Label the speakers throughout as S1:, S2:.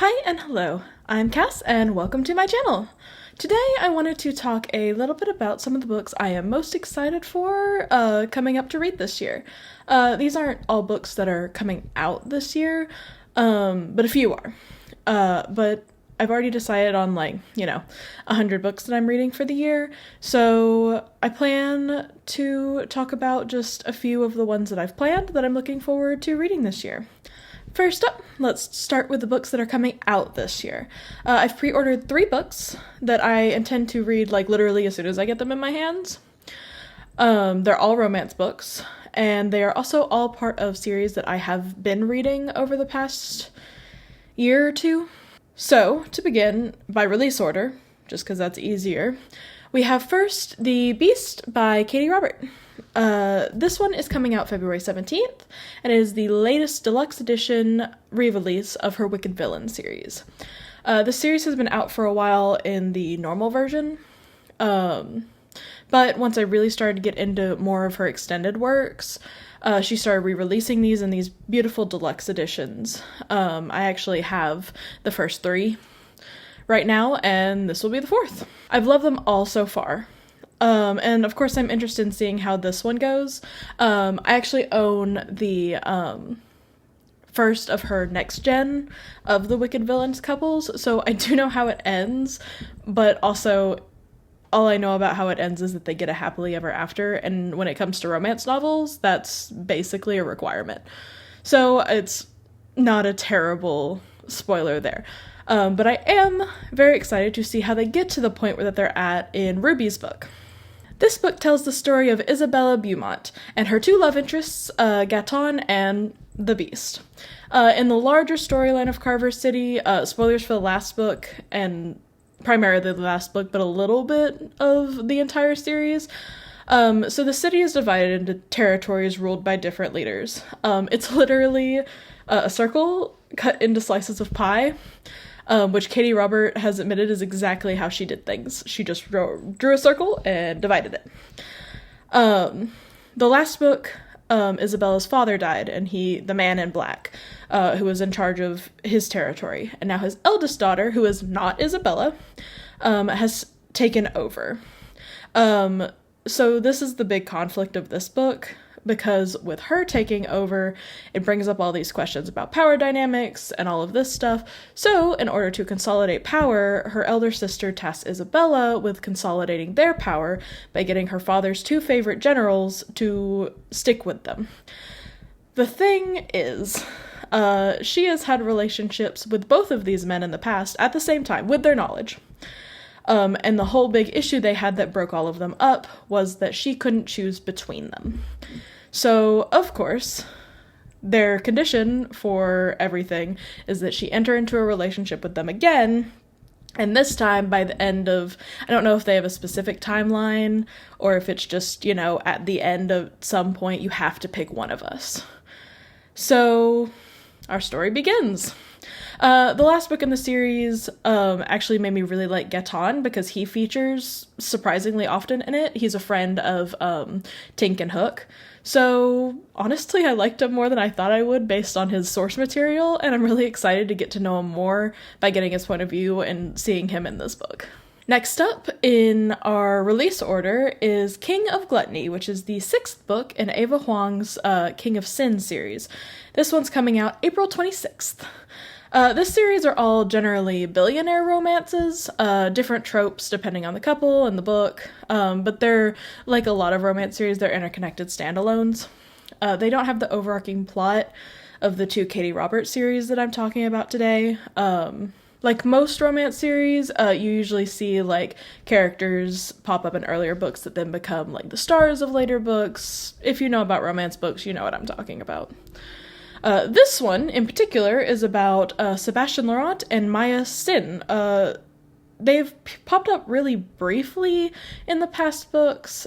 S1: Hi and hello, I'm Cass and welcome to my channel. Today I wanted to talk a little bit about some of the books I am most excited for coming up to read this year. These aren't all books that are coming out this year, but a few are. But I've already decided on 100 books that I'm reading for the year, so I plan to talk about just a few of the ones that I've planned that I'm looking forward to reading this year. First up, let's start with the books that are coming out this year. I've pre-ordered 3 books that I intend to read literally as soon as I get them in my hands. They're all romance books, and they are also all part of series that I have been reading over the past year or two. So, to begin, by release order, just because that's easier, we have first The Beast by Katie Robert. This one is coming out February 17th, and it is the latest deluxe edition re-release of her Wicked Villain series. The series has been out for a while in the normal version, but once I really started to get into more of her extended works, she started re-releasing these in these beautiful deluxe editions. I actually have the first 3 right now, and this will be the 4th. I've loved them all so far. And of course I'm interested in seeing how this one goes. I actually own the first of her next gen of the Wicked Villains couples, so I do know how it ends, but also all I know about how it ends is that they get a happily ever after, and when it comes to romance novels, that's basically a requirement. So it's not a terrible spoiler there. But I am very excited to see how they get to the point where that they're at in Ruby's book. This book tells the story of Isabella Beaumont and her 2 love interests, Gaton and the Beast. In the larger storyline of Carver City, spoilers for the last book, and primarily the last book, but a little bit of the entire series. So the city is divided into territories ruled by different leaders. It's literally a circle cut into slices of pie. Which Katie Robert has admitted is exactly how she did things. She just drew a circle and divided it. The last book, Isabella's father died, and the man in black, who was in charge of his territory. And now his eldest daughter, who is not Isabella, has taken over. So this is the big conflict of this book, because with her taking over, it brings up all these questions about power dynamics and all of this stuff. So, in order to consolidate power, her elder sister tasks Isabella with consolidating their power by getting her father's 2 favorite generals to stick with them. The thing is, she has had relationships with both of these men in the past at the same time, with their knowledge. And the whole big issue they had that broke all of them up was that she couldn't choose between them. So, of course, their condition for everything is that she enter into a relationship with them again, and this time by the end of, I don't know if they have a specific timeline, or if it's just, at the end of some point you have to pick one of us. So, our story begins. The last book in the series actually made me really like Gaton because he features surprisingly often in it. He's a friend of Tink and Hook. So honestly, I liked him more than I thought I would based on his source material, and I'm really excited to get to know him more by getting his point of view and seeing him in this book. Next up in our release order is King of Gluttony, which is the 6th book in Ava Huang's King of Sin series. This one's coming out April 26th. This series are all generally billionaire romances, different tropes depending on the couple and the book, but they're, like a lot of romance series, they're interconnected standalones. They don't have the overarching plot of the 2 Katie Robert series that I'm talking about today. Like most romance series, you usually see, characters pop up in earlier books that then become, the stars of later books. If you know about romance books, you know what I'm talking about. This one, in particular, is about Sebastian Laurent and Maya Sin. They've popped up really briefly in the past books.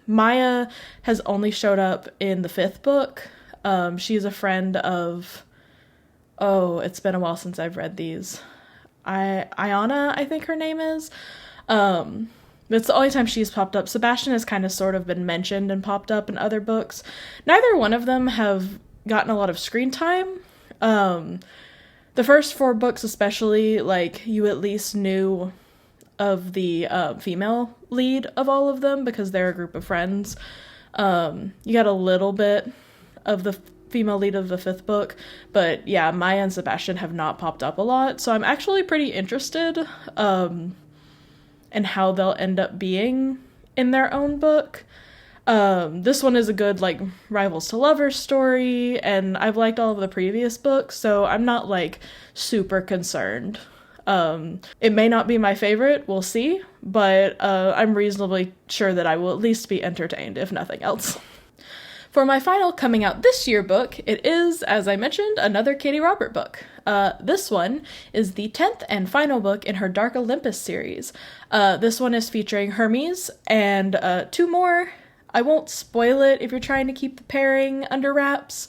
S1: Maya has only showed up in the 5th book. She's a friend of... Oh, it's been a while since I've read these. Iona, I think her name is. It's the only time she's popped up. Sebastian has kind of sort of been mentioned and popped up in other books. Neither one of them have gotten a lot of screen time. The first 4 books especially, like, you at least knew of the female lead of all of them because they're a group of friends. You got a little bit of the female lead of the 5th book, but yeah, Maya and Sebastian have not popped up a lot, so I'm actually pretty interested in how they'll end up being in their own book. This one is a good, like, rivals to lovers story, and I've liked all of the previous books, so I'm not, like, super concerned. It may not be my favorite, we'll see, but I'm reasonably sure that I will at least be entertained, if nothing else. For my final coming out this year book, it is, as I mentioned, another Katie Robert book. This one is the 10th and final book in her Dark Olympus series. This one is featuring Hermes and 2 more. I won't spoil it if you're trying to keep the pairing under wraps.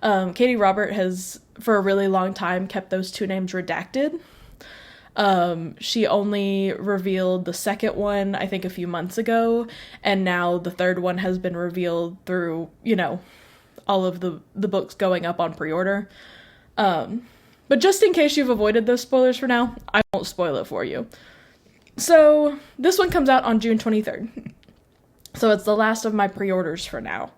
S1: Katie Robert has, for a really long time, kept those 2 names redacted. She only revealed the 2nd one, I think, a few months ago, and now the 3rd one has been revealed through, you know, all of the books going up on pre-order. But just in case you've avoided those spoilers for now, I won't spoil it for you. So, this one comes out on June 23rd. So it's the last of my pre-orders for now.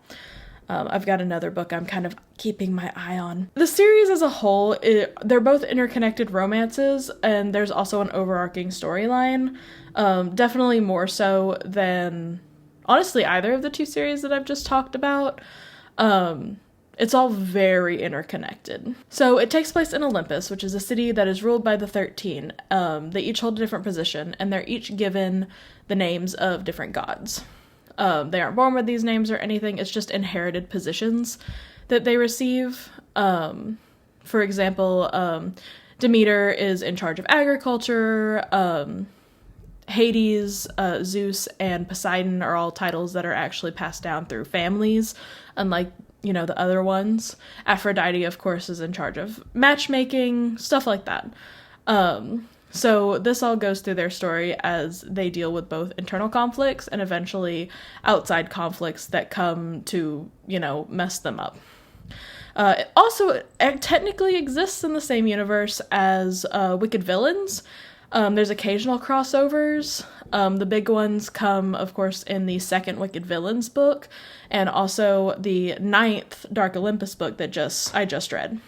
S1: I've got another book I'm kind of keeping my eye on. The series as a whole, they're both interconnected romances, and there's also an overarching storyline. Definitely more so than, honestly, either of the 2 series that I've just talked about. It's all very interconnected. So it takes place in Olympus, which is a city that is ruled by the 13. They each hold a different position, and they're each given the names of different gods. They aren't born with these names or anything, it's just inherited positions that they receive. For example, Demeter is in charge of agriculture, Hades, Zeus, and Poseidon are all titles that are actually passed down through families, unlike, you know, the other ones. Aphrodite, of course, is in charge of matchmaking, stuff like that. So this all goes through their story as they deal with both internal conflicts and eventually outside conflicts that come to, you know, mess them up. It also technically exists in the same universe as Wicked Villains. There's occasional crossovers. The big ones come, of course, in the 2nd Wicked Villains book, and also the 9th Dark Olympus book that I just read.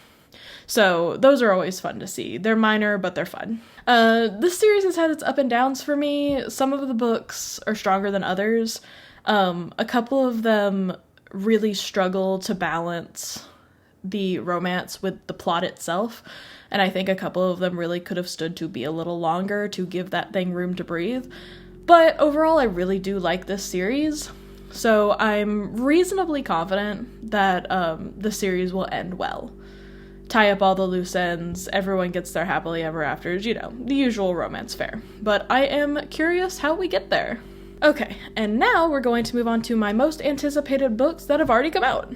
S1: So those are always fun to see. They're minor, but they're fun. This series has had its up and downs for me. Some of the books are stronger than others. A couple of them really struggle to balance the romance with the plot itself, and I think a couple of them really could have stood to be a little longer to give that thing room to breathe. But overall, I really do like this series, so I'm reasonably confident that the series will end well. Tie up all the loose ends, everyone gets their happily ever afters, you know, the usual romance fare. But I am curious how we get there. Okay, and now we're going to move on to my most anticipated books that have already come out.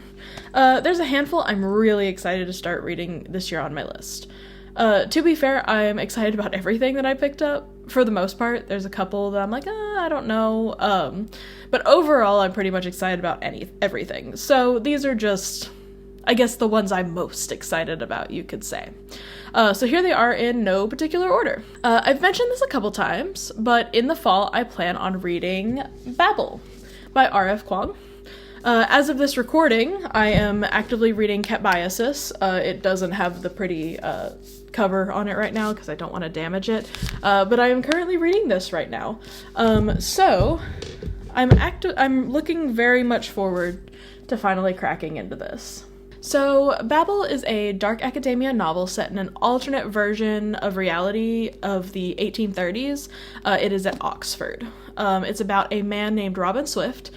S1: There's a handful I'm really excited to start reading this year on my list. To be fair, I'm excited about everything that I picked up. For the most part, there's a couple that I'm like, I don't know. But overall, I'm pretty much excited about everything. So these are just, I guess, the ones I'm most excited about, you could say. So here they are in no particular order. I've mentioned this a couple times, but in the fall, I plan on reading Babel by R.F. Kuang. As of this recording, I am actively reading Ket Biasis. It doesn't have the pretty cover on it right now because I don't want to damage it, but I am currently reading this right now. So I'm looking very much forward to finally cracking into this. So, Babel is a dark academia novel set in an alternate version of reality of the 1830s. It is at Oxford. It's about a man named Robin Swift.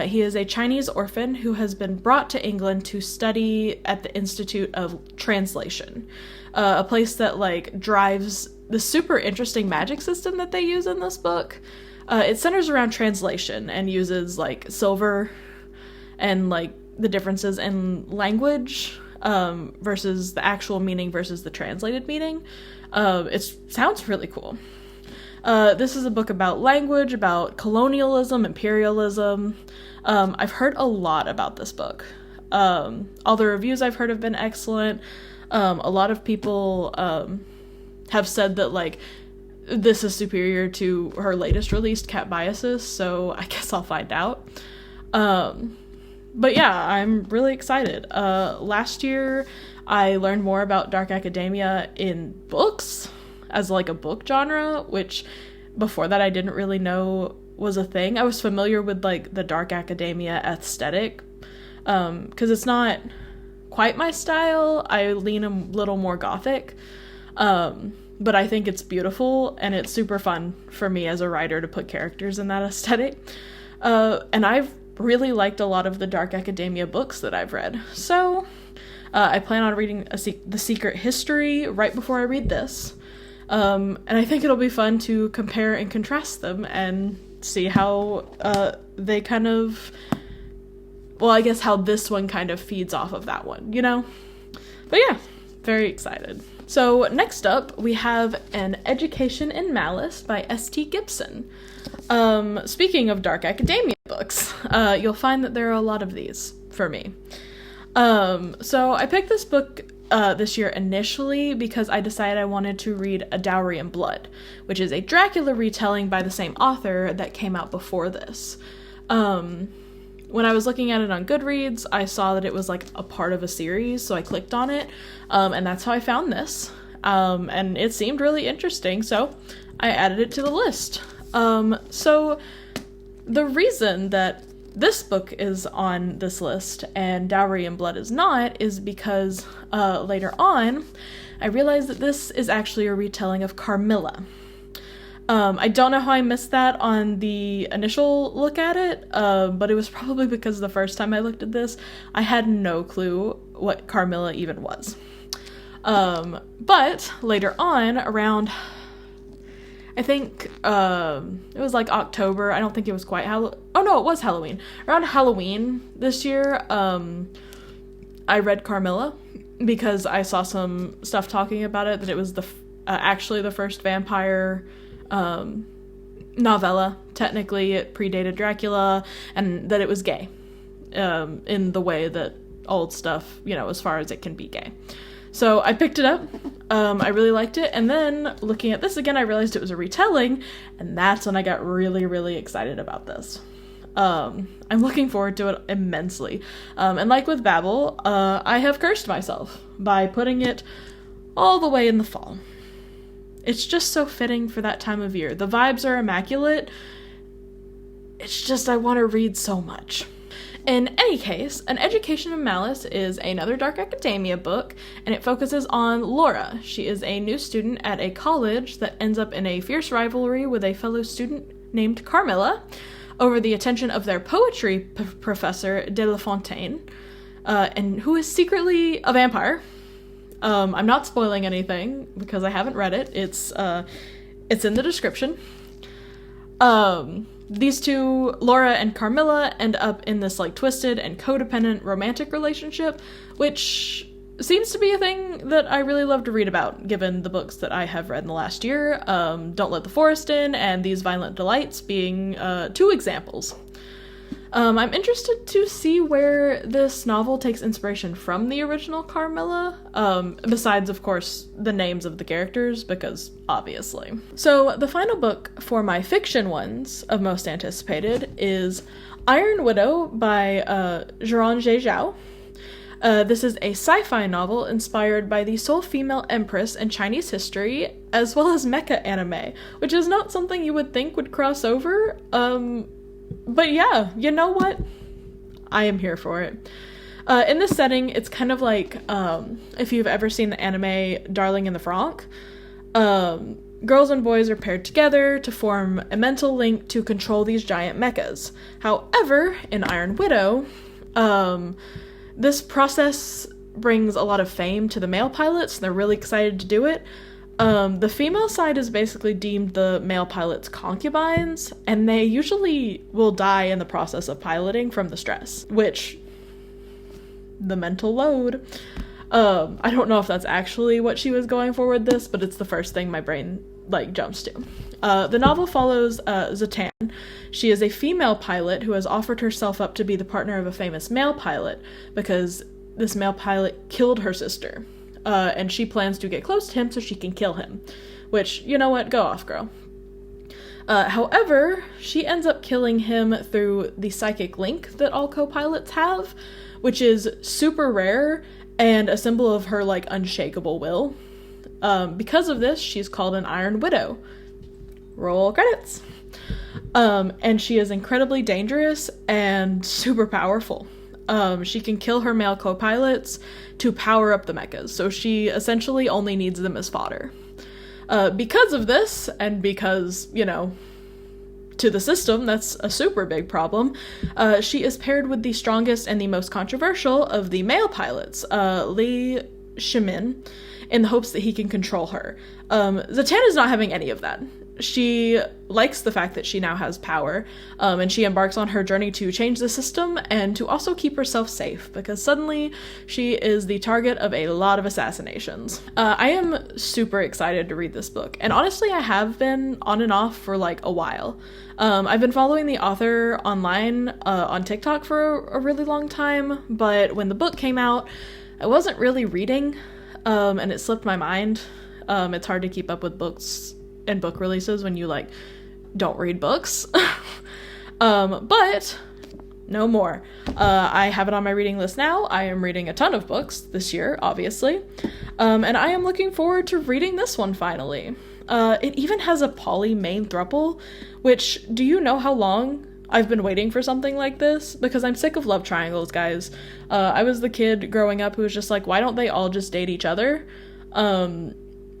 S1: He is a Chinese orphan who has been brought to England to study at the Institute of Translation, a place that, like, drives the super interesting magic system that they use in this book. It centers around translation and uses, like, silver and, like, the differences in language versus the actual meaning versus the translated meaning. It sounds really cool. This is a book about language, about colonialism, imperialism. I've heard a lot about this book. All the reviews I've heard have been excellent. A lot of people have said that, like, this is superior to her latest released, Cat Biases, so I guess I'll find out. But yeah, I'm really excited. Last year, I learned more about dark academia in books, as like a book genre, which before that I didn't really know was a thing. I was familiar with like the dark academia aesthetic, because it's not quite my style. I lean a little more gothic, but I think it's beautiful, and it's super fun for me as a writer to put characters in that aesthetic. And I've really liked a lot of the dark academia books that I've read. So I plan on reading The Secret History right before I read this. And I think it'll be fun to compare and contrast them and see how they kind of, well, I guess how this one kind of feeds off of that one, you know? But yeah, very excited. So next up, we have An Education in Malice by S.T. Gibson. Speaking of dark academia books, you'll find that there are a lot of these for me. So I picked this book this year initially because I decided I wanted to read A Dowry in Blood, which is a Dracula retelling by the same author that came out before this. When I was looking at it on Goodreads, I saw that it was like a part of a series, so I clicked on it, and that's how I found this. And it seemed really interesting, so I added it to the list. So the reason that this book is on this list and Dowry in Blood is not is because later on I realized that this is actually a retelling of Carmilla. I don't know how I missed that on the initial look at it, but it was probably because the first time I looked at this, I had no clue what Carmilla even was. But later on, around, I think it was like October, I don't think it was quite it was Halloween. Around Halloween this year, I read Carmilla because I saw some stuff talking about it, that it was actually the first vampire novella. Technically it predated Dracula, and that it was gay in the way that old stuff, you know, as far as it can be gay. So I picked it up, I really liked it, and then looking at this again I realized it was a retelling, and that's when I got really, really excited about this. I'm looking forward to it immensely, and like with Babel, I have cursed myself by putting it all the way in the fall. It's just so fitting for that time of year. The vibes are immaculate. It's just I want to read so much. In any case, An Education in Malice is another dark academia book, and it focuses on Laura. She is a new student at a college that ends up in a fierce rivalry with a fellow student named Carmilla over the attention of their poetry professor, De La Fontaine, and who is secretly a vampire. I'm not spoiling anything because I haven't read it. It's in the description. These two, Laura and Carmilla, end up in this like twisted and codependent romantic relationship, which seems to be a thing that I really love to read about, given the books that I have read in the last year. Don't Let the Forest In and These Violent Delights being two examples. I'm interested to see where this novel takes inspiration from the original Carmilla, besides, of course, the names of the characters, because obviously. So the final book for my fiction ones of most anticipated is Iron Widow by Zhuang Zhejiao. This is a sci-fi novel inspired by the sole female empress in Chinese history, as well as mecha anime, which is not something you would think would cross over. But yeah, you know what? I am here for it. In this setting, it's kind of like, if you've ever seen the anime Darling in the Franxx, girls and boys are paired together to form a mental link to control these giant mechas. However, in Iron Widow, this process brings a lot of fame to the male pilots, and they're really excited to do it. The female side is basically deemed the male pilot's concubines, and they usually will die in the process of piloting from the stress, which, the mental load. I don't know if that's actually what she was going for with this, but it's the first thing my brain, jumps to. The novel follows Zatan. She is a female pilot who has offered herself up to be the partner of a famous male pilot, because this male pilot killed her sister. and she plans to get close to him so she can kill him. Which, you know what, go off, girl. However, she ends up killing him through the psychic link that all co-pilots have, which is super rare and a symbol of her, like, unshakable will. Because of this, she's called an Iron Widow. Roll credits. And she is incredibly dangerous and super powerful. She can kill her male co-pilots to power up the mechas, so she essentially only needs them as fodder. Because of this, and because, you know, to the system, that's a super big problem, she is paired with the strongest and the most controversial of the male pilots, Lee Shimin, in the hopes that he can control her. Zatanna is not having any of that. She likes the fact that she now has power, and she embarks on her journey to change the system and to also keep herself safe, because suddenly she is the target of a lot of assassinations. I am super excited to read this book, and honestly I have been on and off for like a while. I've been following the author online on TikTok for a really long time, but when the book came out, I wasn't really reading, and it slipped my mind. It's hard to keep up with books and book releases when you, like, don't read books. But no more. I have it on my reading list now. I am reading a ton of books this year, obviously. And I am looking forward to reading this one finally. It even has a poly main throuple, which, do you know how long I've been waiting for something like this? Because I'm sick of love triangles, guys. I was the kid growing up who was just like, why don't they all just date each other? In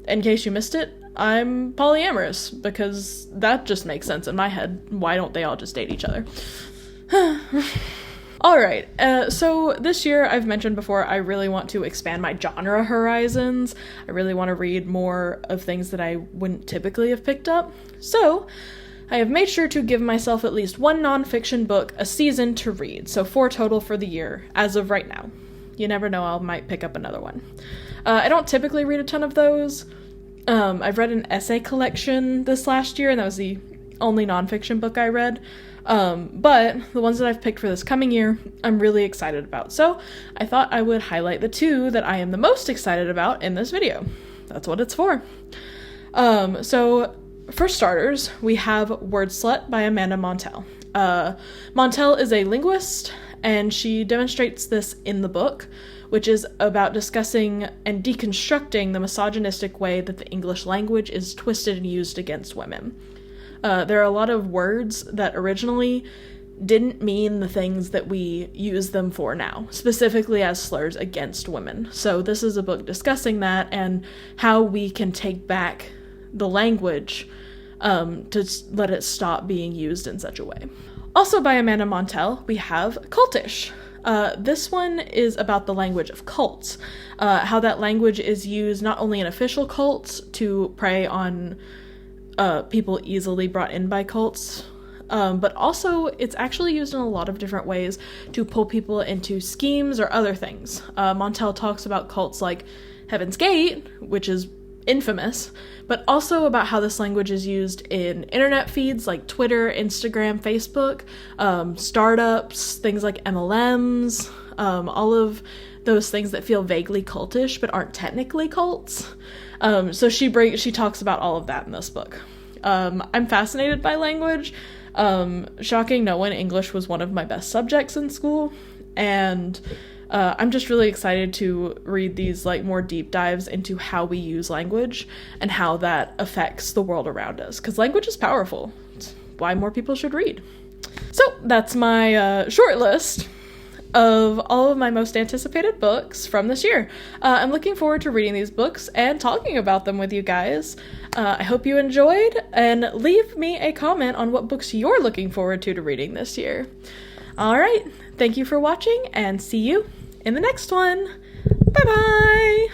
S1: case you missed it, I'm polyamorous, because that just makes sense in my head. Why don't they all just date each other? Alright, so this year, I've mentioned before, I really want to expand my genre horizons. I really want to read more of things that I wouldn't typically have picked up. So, I have made sure to give myself at least one nonfiction book a season to read, so 4 total for the year, as of right now. You never know, I might pick up another one. I don't typically read a ton of those. I've read an essay collection this last year, and that was the only nonfiction book I read. But the ones that I've picked for this coming year, I'm really excited about. So I thought I would highlight the 2 that I am the most excited about in this video. That's what it's for. So for starters, we have Word Slut by Amanda Montell. Montell is a linguist, and she demonstrates this in the book, which is about discussing and deconstructing the misogynistic way that the English language is twisted and used against women. There are a lot of words that originally didn't mean the things that we use them for now, specifically as slurs against women. So this is a book discussing that and how we can take back the language to let it stop being used in such a way. Also by Amanda Montell, we have Cultish. This one is about the language of cults, how that language is used not only in official cults to prey on people easily brought in by cults, but also it's actually used in a lot of different ways to pull people into schemes or other things. Montell talks about cults like Heaven's Gate, which is infamous, but also about how this language is used in internet feeds like Twitter, Instagram, Facebook, startups, things like MLMs, all of those things that feel vaguely cultish but aren't technically cults. So she talks about all of that in this book. I'm fascinated by language. Shocking no one, English was one of my best subjects in school, and I'm just really excited to read these like more deep dives into how we use language and how that affects the world around us, because language is powerful. It's why more people should read. So that's my short list of all of my most anticipated books from this year. I'm looking forward to reading these books and talking about them with you guys. I hope you enjoyed, and leave me a comment on what books you're looking forward to reading this year. Alright, thank you for watching, and see you in the next one. Bye-bye!